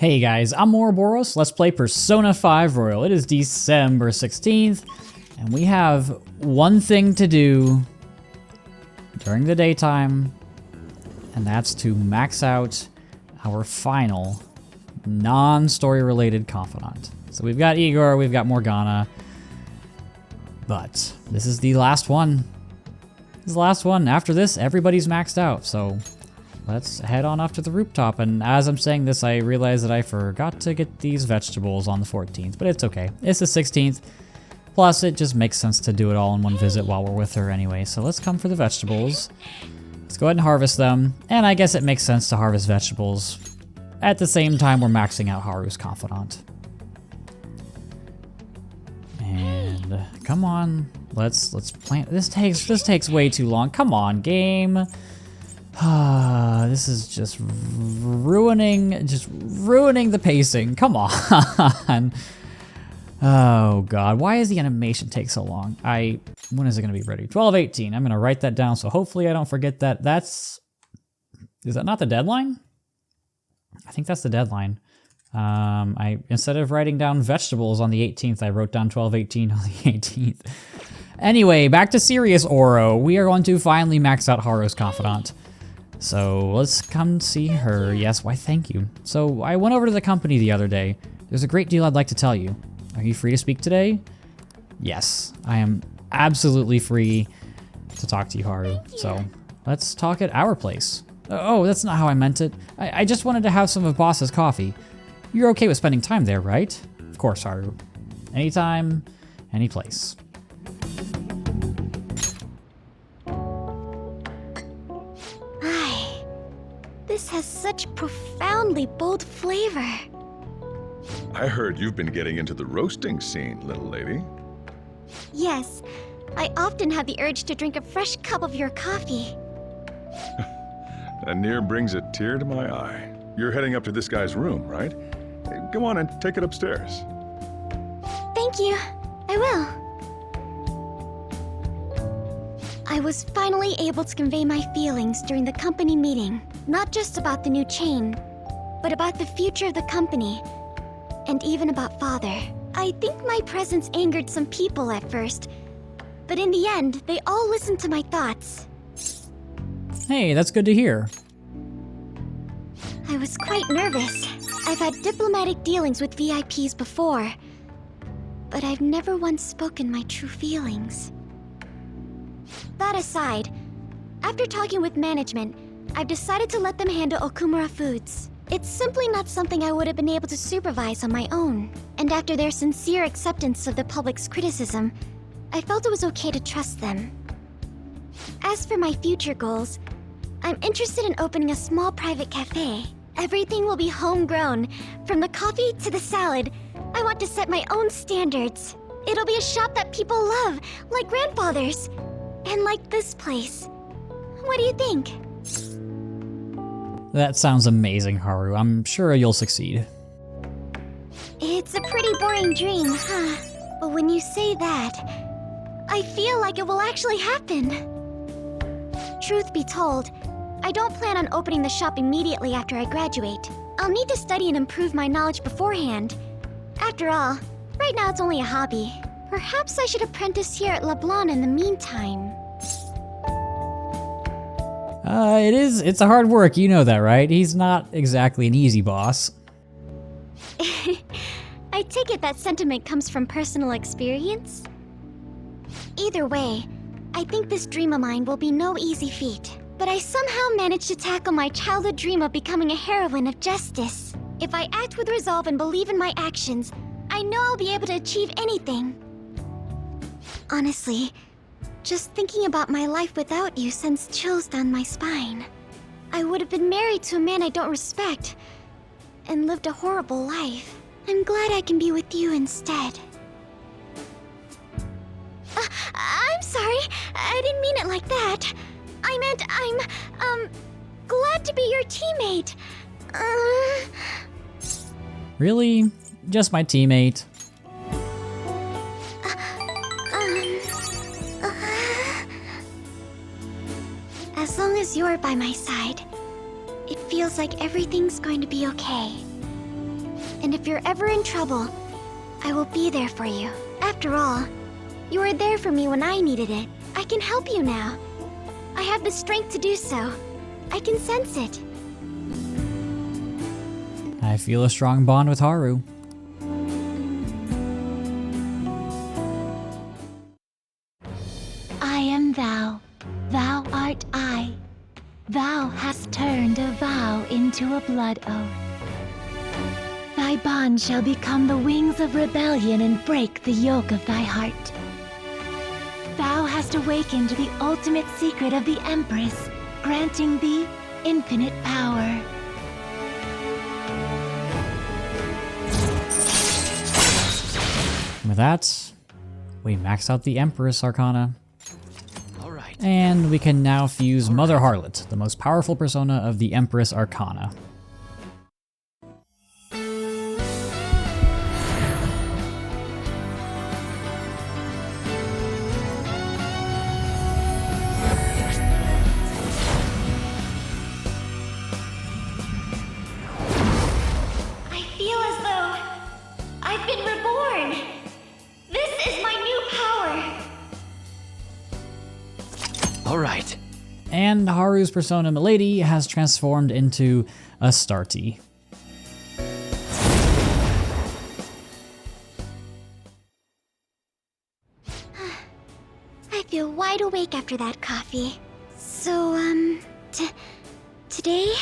Hey guys, I'm Ouroboros. Let's play Persona 5 Royal. It is December 16th, and we have one thing to do during the daytime, and that's to max out our final non-story related confidant. So we've got Igor, we've got Morgana, but this is the last one. This is the last one. After this, everybody's maxed out, so let's head on up to the rooftop. And as I'm saying this, I realize that I forgot to get these vegetables on the 14th, but it's okay. It's the 16th. Plus, it just makes sense to do it all in one visit while we're with her anyway. So let's come for the vegetables. Let's go ahead and harvest them. And I guess it makes sense to harvest vegetables at the same time we're maxing out Haru's confidant. And come on, let's plant. This takes way too long. Come on, game. This is just ruining the pacing. Come on. Oh god, why does the animation take so long? When is it gonna be ready? 12/18. I'm gonna write that down so hopefully I don't forget that. Is that not the deadline? I think that's the deadline. Instead of writing down vegetables on the 18th, I wrote down 12/18 on the 18th. Anyway, back to serious Oro. We are going to finally max out Haru's confidant. So let's come see her. Yes, why thank you. So I went over to the company the other day. There's a great deal I'd like to tell you. Are you free to speak today? Yes, I am absolutely free to talk to you, Haru. So let's talk at our place. Oh, that's not how I meant it. I just wanted to have some of Boss's coffee. You're okay with spending time there, right? Of course, Haru. Anytime, any place. This has such profoundly bold flavor. I heard you've been getting into the roasting scene, little lady. Yes, I often have the urge to drink a fresh cup of your coffee. That near brings a tear to my eye. You're heading up to this guy's room, right? Hey, go on and take it upstairs. Thank you. I will. I was finally able to convey my feelings during the company meeting. Not just about the new chain, but about the future of the company, and even about Father. I think my presence angered some people at first, but in the end, they all listened to my thoughts. Hey, that's good to hear. I was quite nervous. I've had diplomatic dealings with VIPs before, but I've never once spoken my true feelings. That aside, after talking with management, I've decided to let them handle Okumura Foods. It's simply not something I would have been able to supervise on my own. And after their sincere acceptance of the public's criticism, I felt it was okay to trust them. As for my future goals, I'm interested in opening a small private cafe. Everything will be homegrown, from the coffee to the salad. I want to set my own standards. It'll be a shop that people love, like grandfather's, and like this place. What do you think? That sounds amazing, Haru. I'm sure you'll succeed. It's a pretty boring dream, huh? But when you say that, I feel like it will actually happen. Truth be told, I don't plan on opening the shop immediately after I graduate. I'll need to study and improve my knowledge beforehand. After all, right now it's only a hobby. Perhaps I should apprentice here at LeBlanc in the meantime. It's a hard work, you know that, right? He's not exactly an easy boss. I take it that sentiment comes from personal experience? Either way, I think this dream of mine will be no easy feat. But I somehow managed to tackle my childhood dream of becoming a heroine of justice. If I act with resolve and believe in my actions, I know I'll be able to achieve anything. Honestly, just thinking about my life without you sends chills down my spine. I would have been married to a man I don't respect, and lived a horrible life. I'm glad I can be with you instead. I'm sorry, I didn't mean it like that. I meant I'm, glad to be your teammate. Really? Just my teammate? As long as you're by my side, it feels like everything's going to be okay. And if you're ever in trouble, I will be there for you. After all, you were there for me when I needed it. I can help you now. I have the strength to do so. I can sense it. I feel a strong bond with Haru. I am thou, thou art I. Thou hast turned a vow into a blood oath. Thy bond shall become the wings of rebellion and break the yoke of thy heart. Thou hast awakened the ultimate secret of the Empress, granting thee infinite power. With that, we max out the Empress Arcana. And we can now fuse Mother Harlot, the most powerful persona of the Empress Arcana. I feel as though I've been reborn. This is my new power. Alright. And Haru's persona Milady has transformed into Astarte. I feel wide awake after that coffee. So, today,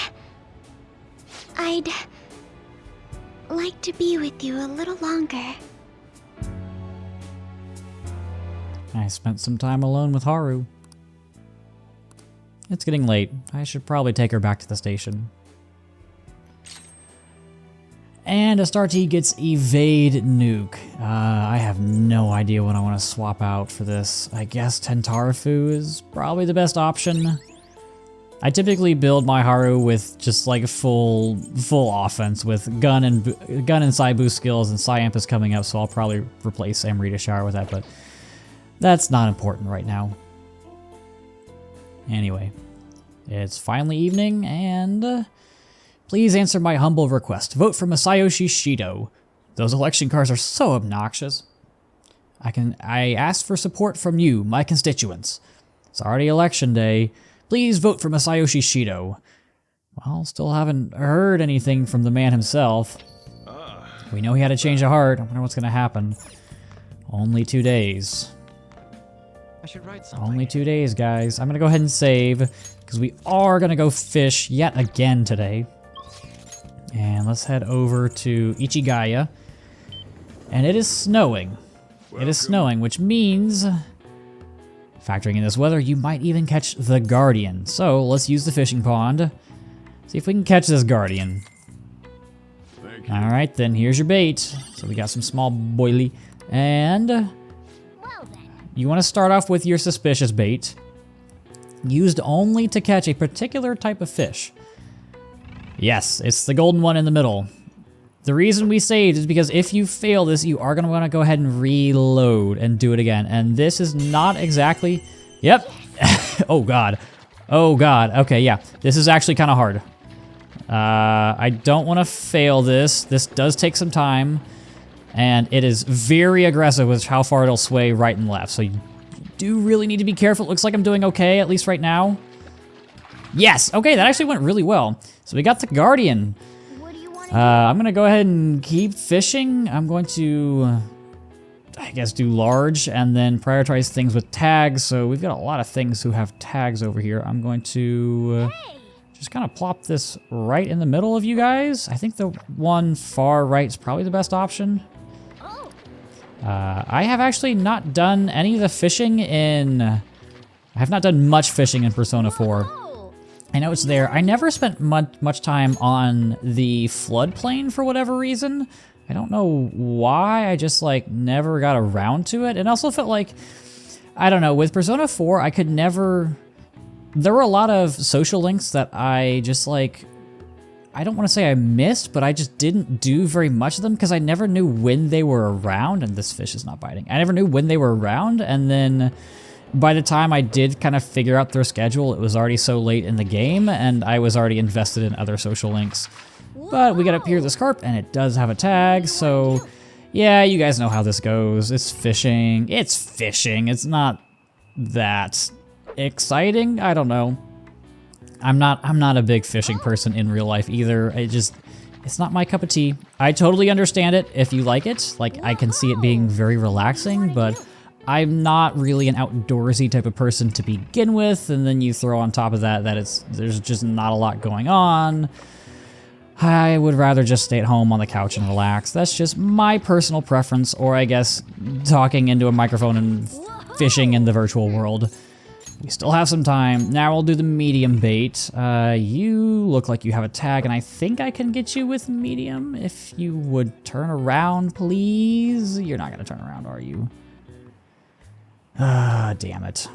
I'd like to be with you a little longer. I spent some time alone with Haru. It's getting late. I should probably take her back to the station. And Astarte gets Evade Nuke. I have no idea what I want to swap out for this. I guess Tentarafu is probably the best option. I typically build my Haru with just like full offense with gun and Psy boost skills, and Psyamp is coming up, so I'll probably replace Amrita Shower with that, but that's not important right now. Anyway, it's finally evening, and please answer my humble request. Vote for Masayoshi Shido. Those election cards are so obnoxious. I asked for support from you, my constituents. It's already election day. Please vote for Masayoshi Shido. Well, still haven't heard anything from the man himself. We know he had a change of heart. I wonder what's gonna happen. Only 2 days. I should write something. Only 2 days, guys. I'm gonna go ahead and save, because we are gonna go fish yet again today. And let's head over to Ichigaya. And it is snowing. It is snowing, which means, factoring in this weather, you might even catch the Guardian. So let's use the fishing pond. See if we can catch this Guardian. Alright, then here's your bait. So we got some small boilie. And you want to start off with your suspicious bait, used only to catch a particular type of fish. Yes, it's the golden one in the middle. The reason we saved is because if you fail this, you are going to want to go ahead and reload and do it again. And this is not exactly... Yep. Oh, God. Oh, God. Okay, yeah. This is actually kind of hard. I don't want to fail this. This does take some time. And it is very aggressive with how far it'll sway right and left. So you do really need to be careful. It looks like I'm doing okay, at least right now. Yes, okay, that actually went really well. So we got the Guardian. What do you want? I'm gonna go ahead and keep fishing. I'm going to, I guess, do large and then prioritize things with tags. So we've got a lot of things who have tags over here. I'm going to just kind of plop this right in the middle of you guys. I think the one far right is probably the best option. I have actually not done any of the fishing in... I have not done much fishing in Persona 4. I know it's there. I never spent much time on the floodplain for whatever reason. I don't know why. I just, like, never got around to it. It also felt like... I don't know. With Persona 4, I could never... There were a lot of social links that I just, like... I don't want to say I missed, but I just didn't do very much of them because I never knew when they were around, and this fish is not biting. I never knew when they were around, and then by the time I did kind of figure out their schedule, it was already so late in the game, and I was already invested in other social links. So I But we got up here this carp, and it does have a tag, so yeah, you guys know how this goes. It's fishing. It's fishing. It's not that exciting. I don't know. I'm not a big fishing person in real life either. It's not my cup of tea. I totally understand it if you like it. Like, I can see it being very relaxing, but I'm not really an outdoorsy type of person to begin with, and then you throw on top of that there's just not a lot going on. I would rather just stay at home on the couch and relax. That's just my personal preference, or I guess talking into a microphone and fishing in the virtual world. We still have some time. Now we'll do the medium bait. You look like you have a tag, and I think I can get you with medium. If you would turn around, please. You're not gonna turn around, are you? Ah, damn it.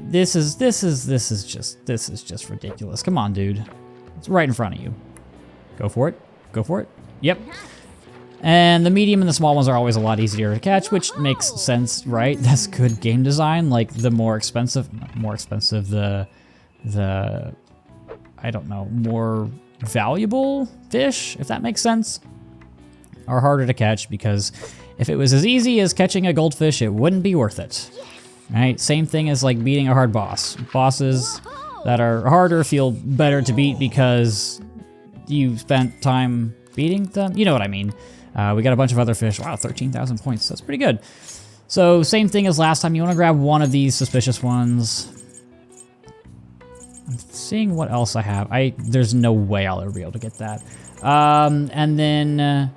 This is just ridiculous. Come on, dude. It's right in front of you. Go for it. Go for it. Yep. And the medium and the small ones are always a lot easier to catch, which makes sense, right? That's good game design. Like, the more expensive, the I don't know, more valuable fish, if that makes sense, are harder to catch, because if it was as easy as catching a goldfish, it wouldn't be worth it. Right? Same thing as like beating a hard boss. Bosses that are harder feel better to beat because you spent time beating them. You know what I mean. We got a bunch of other fish. Wow, 13,000 points. That's pretty good. So same thing as last time. You want to grab one of these suspicious ones. I'm seeing what else I have. There's no way I'll ever be able to get that. And then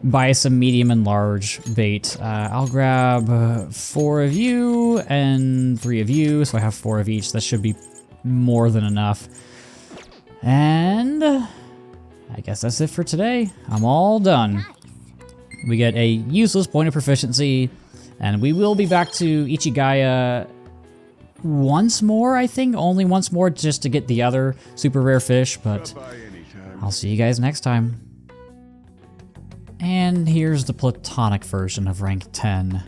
buy some medium and large bait. I'll grab 4 of you and 3 of you. So I have 4 of each. That should be more than enough. And I guess that's it for today. I'm all done. We get a useless point of proficiency, and we will be back to Ichigaya once more, I think. Only once more, just to get the other super rare fish, but I'll see you guys next time. And here's the platonic version of rank 10.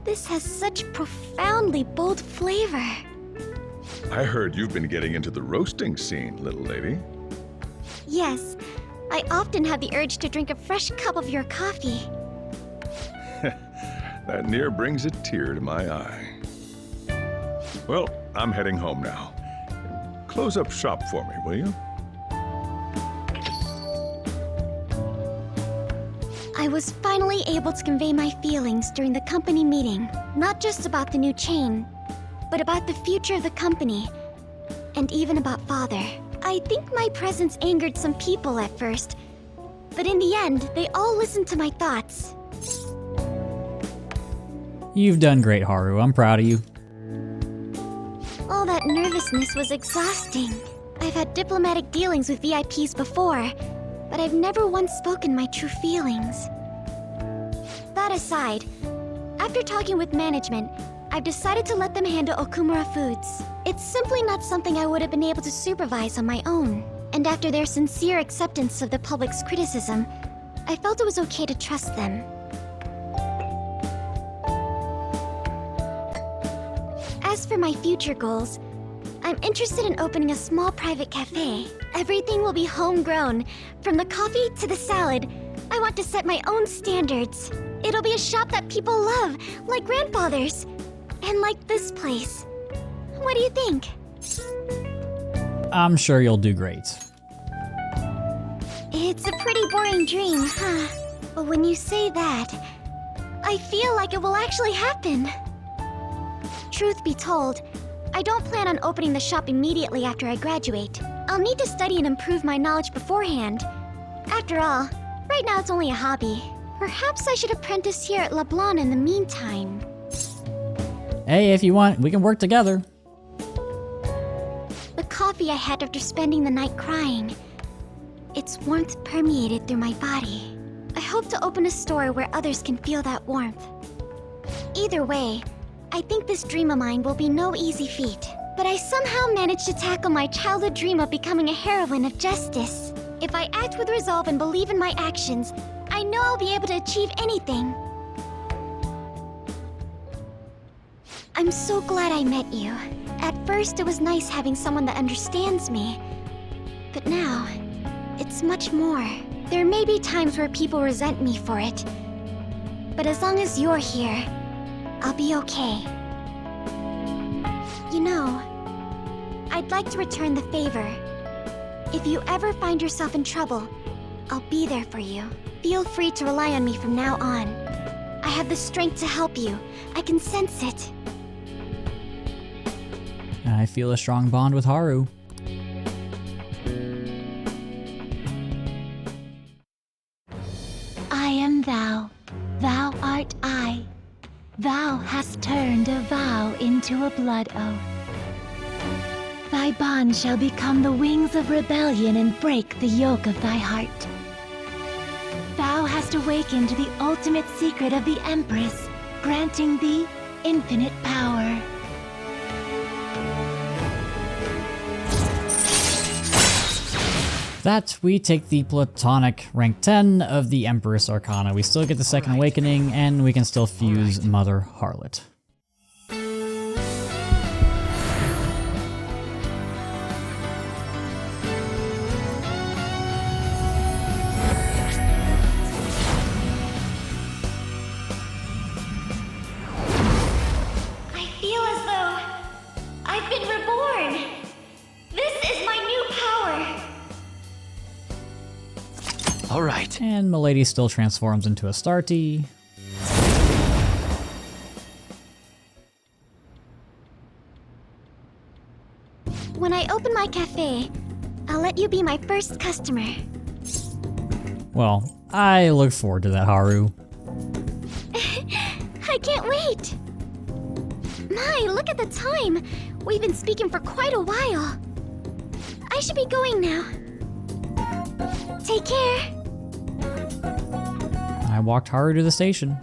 This has such profoundly bold flavor. I heard you've been getting into the roasting scene, little lady. Yes, I often have the urge to drink a fresh cup of your coffee. That near brings a tear to my eye. Well, I'm heading home now. Close up shop for me, will you? I was finally able to convey my feelings during the company meeting, not just about the new chain, but about the future of the company, and even about Father. I think my presence angered some people at first, but in the end, they all listened to my thoughts. You've done great, Haru. I'm proud of you. All that nervousness was exhausting. I've had diplomatic dealings with VIPs before, but I've never once spoken my true feelings. That aside, after talking with management, I've decided to let them handle Okumura Foods. It's simply not something I would have been able to supervise on my own. And after their sincere acceptance of the public's criticism, I felt it was okay to trust them. As for my future goals, I'm interested in opening a small private cafe. Everything will be homegrown, from the coffee to the salad. I want to set my own standards. It'll be a shop that people love, like grandfather's. And like this place. What do you think? I'm sure you'll do great. It's a pretty boring dream, huh? But when you say that, I feel like it will actually happen. Truth be told, I don't plan on opening the shop immediately after I graduate. I'll need to study and improve my knowledge beforehand. After all, right now it's only a hobby. Perhaps I should apprentice here at LeBlanc in the meantime. Hey, if you want, we can work together. The coffee I had after spending the night crying, its warmth permeated through my body. I hope to open a store where others can feel that warmth. Either way, I think this dream of mine will be no easy feat. But I somehow managed to tackle my childhood dream of becoming a heroine of justice. If I act with resolve and believe in my actions, I know I'll be able to achieve anything. I'm so glad I met you. At first, it was nice having someone that understands me. But now, it's much more. There may be times where people resent me for it. But as long as you're here, I'll be okay. You know, I'd like to return the favor. If you ever find yourself in trouble, I'll be there for you. Feel free to rely on me from now on. I have the strength to help you. I can sense it. I feel a strong bond with Haru. I am thou, thou art I. Thou hast turned a vow into a blood oath. Thy bond shall become the wings of rebellion and break the yoke of thy heart. Thou hast awakened the ultimate secret of the Empress, granting thee infinite power. That, we take the Platonic rank 10 of the Empress Arcana. We still get the Second Awakening, and we can still fuse Mother Harlot. I feel as though I've been reborn. This is my new power. All right. And Milady still transforms into Astarte. When I open my cafe, I'll let you be my first customer. Well, I look forward to that, Haru. I can't wait! My, look at the time! We've been speaking for quite a while. I should be going now. Take care. I walked Haru to the station.